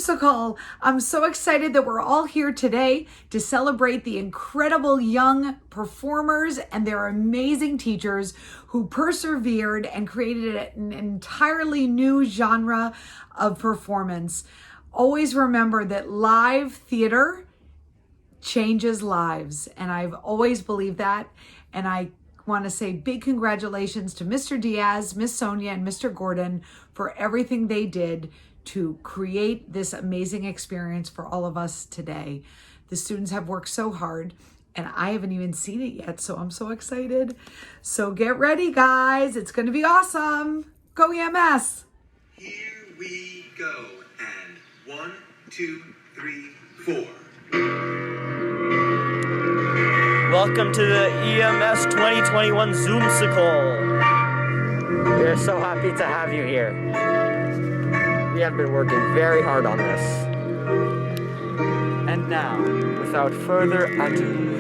Zoomsical. I'm so excited that we're all here today to celebrate the incredible young performers and their amazing teachers who persevered and created an entirely new genre of performance. Always remember that live theater changes lives, and I've always believed that, and I want to say big congratulations to Mr. Diaz, Miss Sonia, and Mr. Gordon for everything they did to create this amazing experience for all of us today. The students have worked so hard, and I haven't even seen it yet, so I'm so excited. So get ready, guys. It's going to be awesome. Go EMS. Here we go. And 1, 2, 3, 4. Welcome to the EMS 2021 Zoomsical. We're so happy to have you here. We have been working very hard on this. And now, without further ado,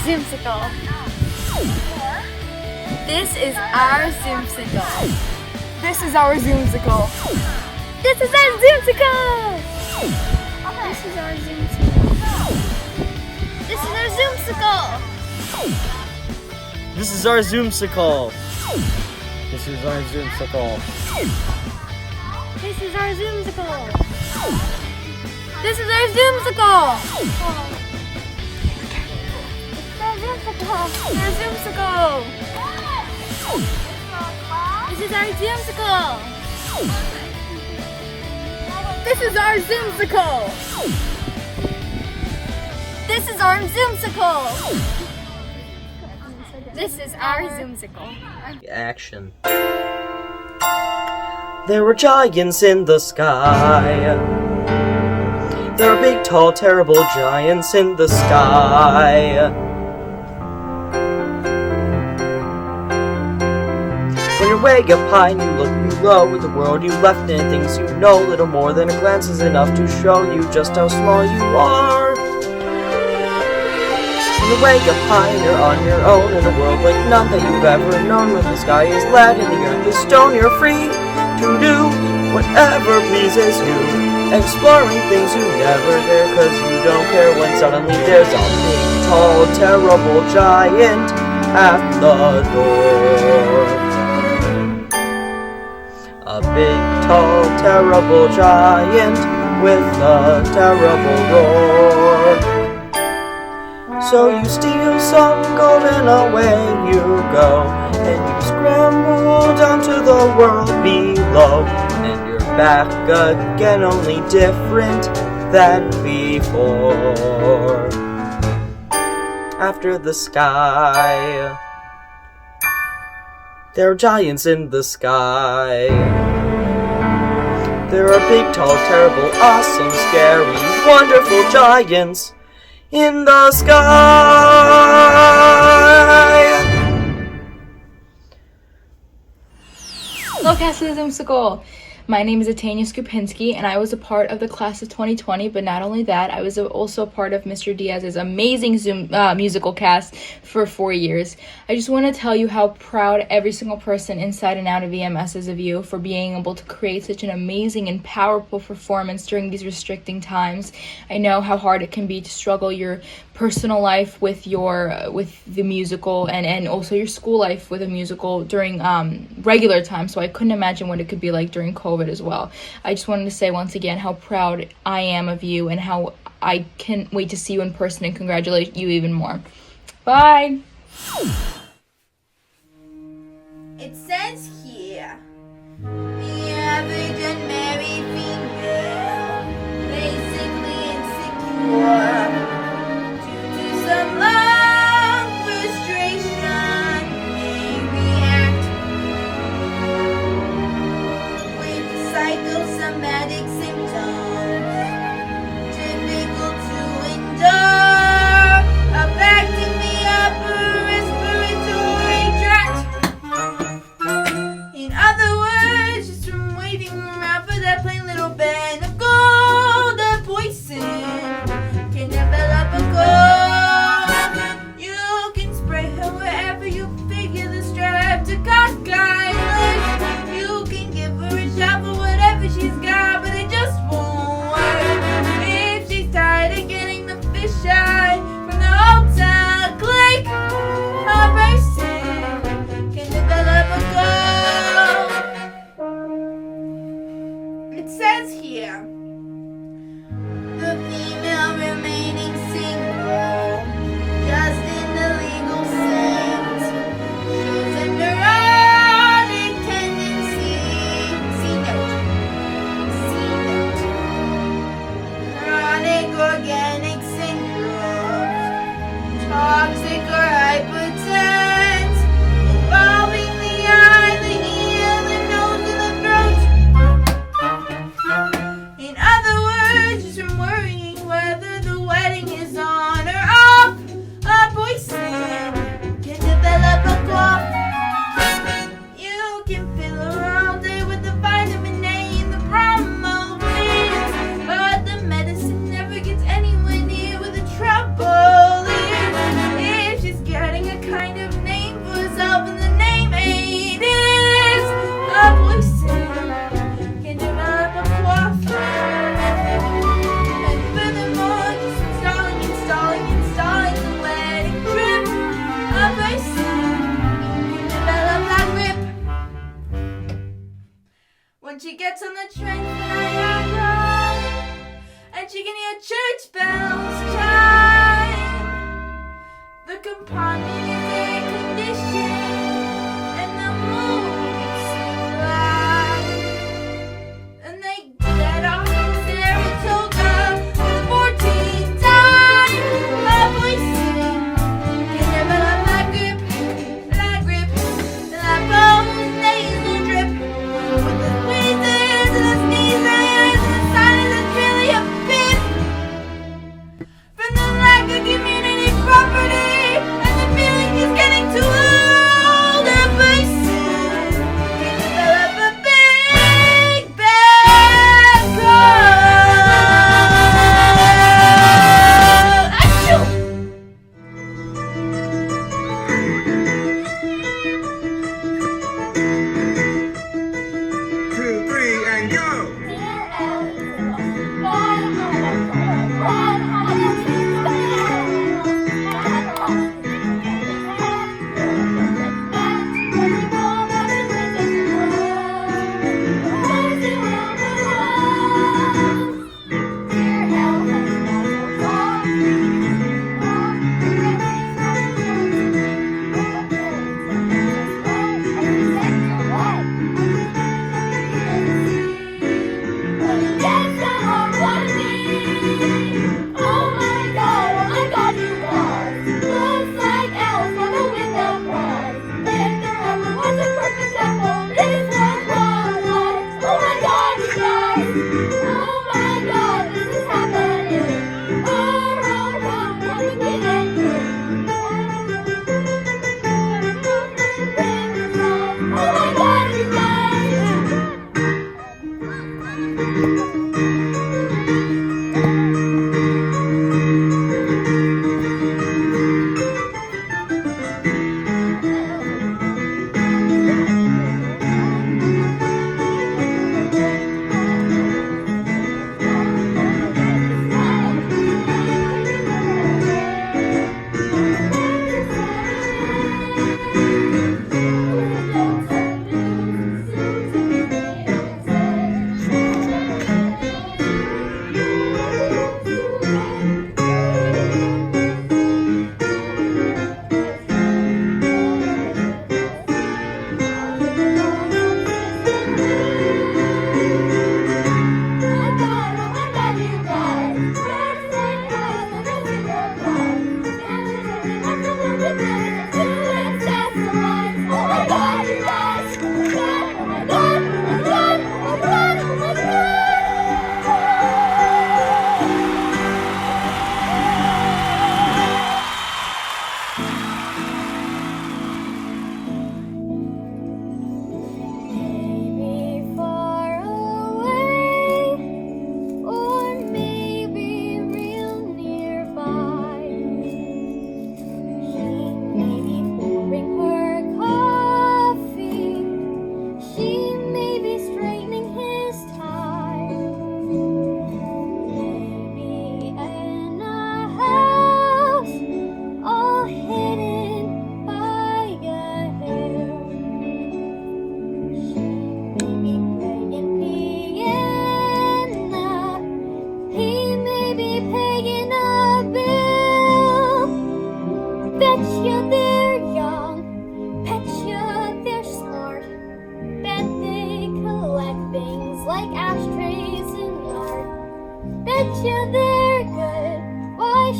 Zoomsical. This is our Zoomsical. This is our Zoomsical. This is our Zoomsical. This is our Zoomsical. This is our Zoomsical. this is our Zoomsical. This is our Zoomsical. This is our Zoomsical. Our Zoomsical. This is our Zoomsical. This is our Zoomsical. This is our Zoomsical. This is our Zoomsical. Action. There were giants in the sky. There are big, tall, terrible giants in the sky. When you're way up high and you look below at the world you left and things you know, little more than a glance is enough to show you just how small you are. When you're way up high and you're on your own in a world like none that you've ever known, when the sky is lead and the earth is stone, you're free to do whatever pleases you, exploring things you never dare, cause you don't care when suddenly there's a big, tall, terrible giant at the door. A big, tall, terrible giant with a terrible roar. So you steal some gold and away you go, and you scramble down to the world below, and you're back again, only different than before. After the sky, there are giants in the sky. There are big, tall, terrible, awesome, scary, wonderful giants in the sky. Hello, cast of the Zoomsical. My name is Atania Skupinski, and I was a part of the class of 2020, but not only that, I was also a part of Mr. Diaz's amazing musical cast for 4 years. I just want to tell you how proud every single person inside and out of EMS is of you for being able to create such an amazing and powerful performance during these restricting times. I know how hard it can be to struggle your personal life with the musical and also your school life with a musical during regular time, so I couldn't imagine what it could be like during COVID as well. I just wanted to say once again how proud I am of you and how I can't wait to see you in person and congratulate you even more. Bye! It says here, the average unmarried female, basically insecure, due to some long frustration, may react with psychosomatic symptoms, typical to endure, affecting the upper respiratory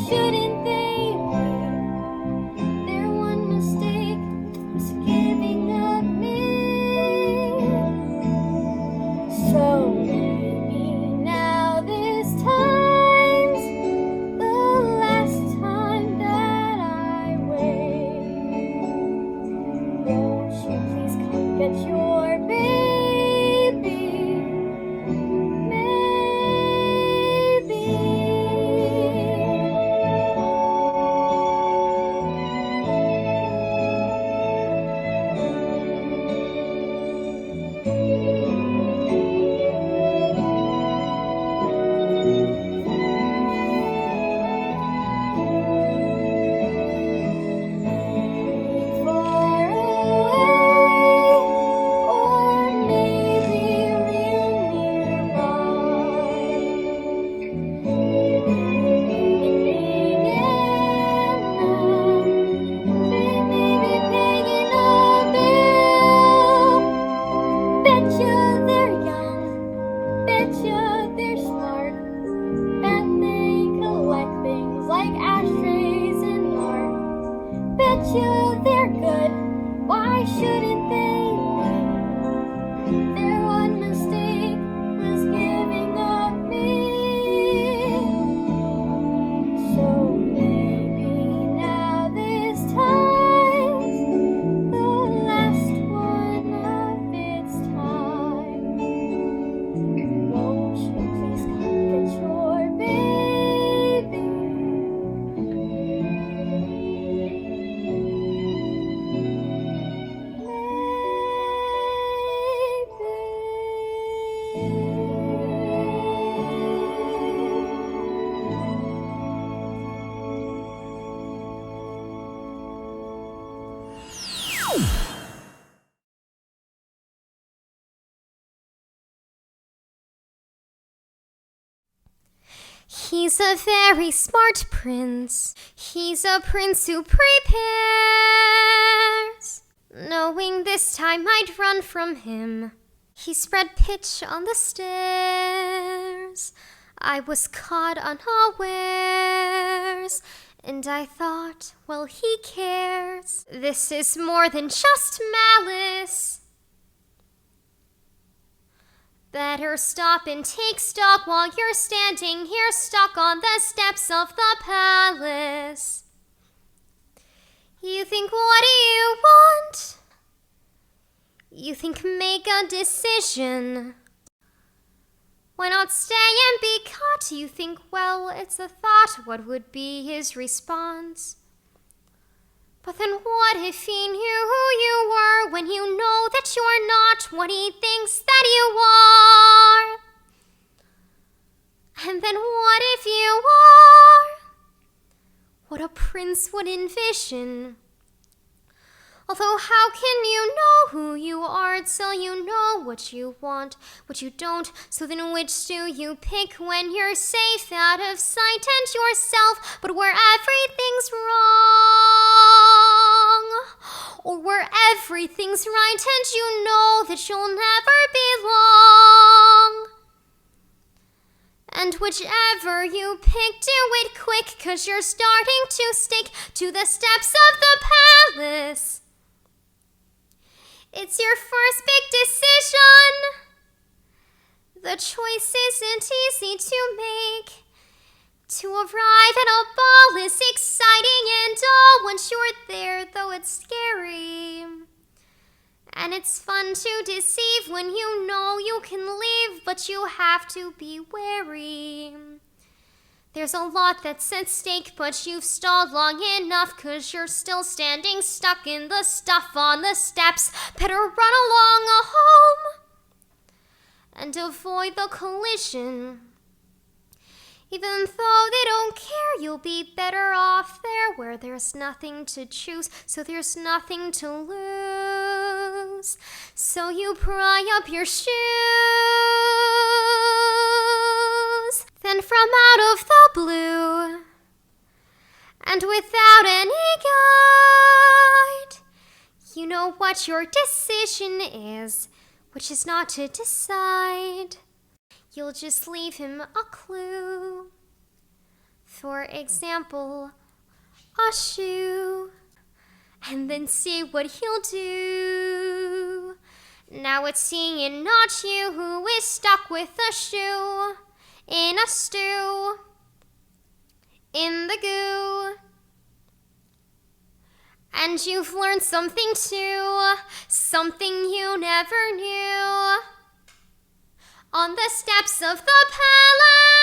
shouldn't they be? Their one mistake was giving up me. So maybe now this time's the last time that I wait. Won't you please come get your baby? Betcha they're good, why shouldn't they be? Their one mistake was giving up me. So maybe now this time's the last one of its time. Won't you please come get your baby? He's a very smart prince. He's a prince who prepares. Knowing this time I'd run from him, he spread pitch on the stairs. I was caught unawares, and I thought, well, he cares. This is more than just malice. Better stop and take stock while you're standing here stuck on the steps of the palace. You think, what do you want? You think, make a decision. Why not stay and be caught? You think, well, it's a thought. What would be his response? But then what if he knew who you were when you know that you're not what he thinks that you are? And then what if you are what a prince would envision? Although how can you know who you are till you know what you want, what you don't? So then which do you pick when you're safe out of sight and yourself, but where everything's wrong? Or where everything's right and you know that you'll never belong? And whichever you pick, do it quick, 'cause you're starting to stick to the steps of the palace. It's your first big decision. The choice isn't easy to make. To arrive at a ball is exciting and all once you're there, though it's scary. And it's fun to deceive when you know you can leave, but you have to be wary. There's a lot that's at stake, but you've stalled long enough, 'cause you're still standing stuck in the stuff on the steps. Better run along home and avoid the collision. Even though they don't care, you'll be better off there where there's nothing to choose, so there's nothing to lose. So you pry up your shoes. Then from out of the blue, and without any guide, you know what your decision is, which is not to decide. You'll just leave him a clue. For example, a shoe, and then see what he'll do. Now it's seeing and not you who is stuck with a shoe in a stew, in the goo. And you've learned something too, something you never knew. On the steps of the palace.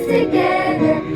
Together.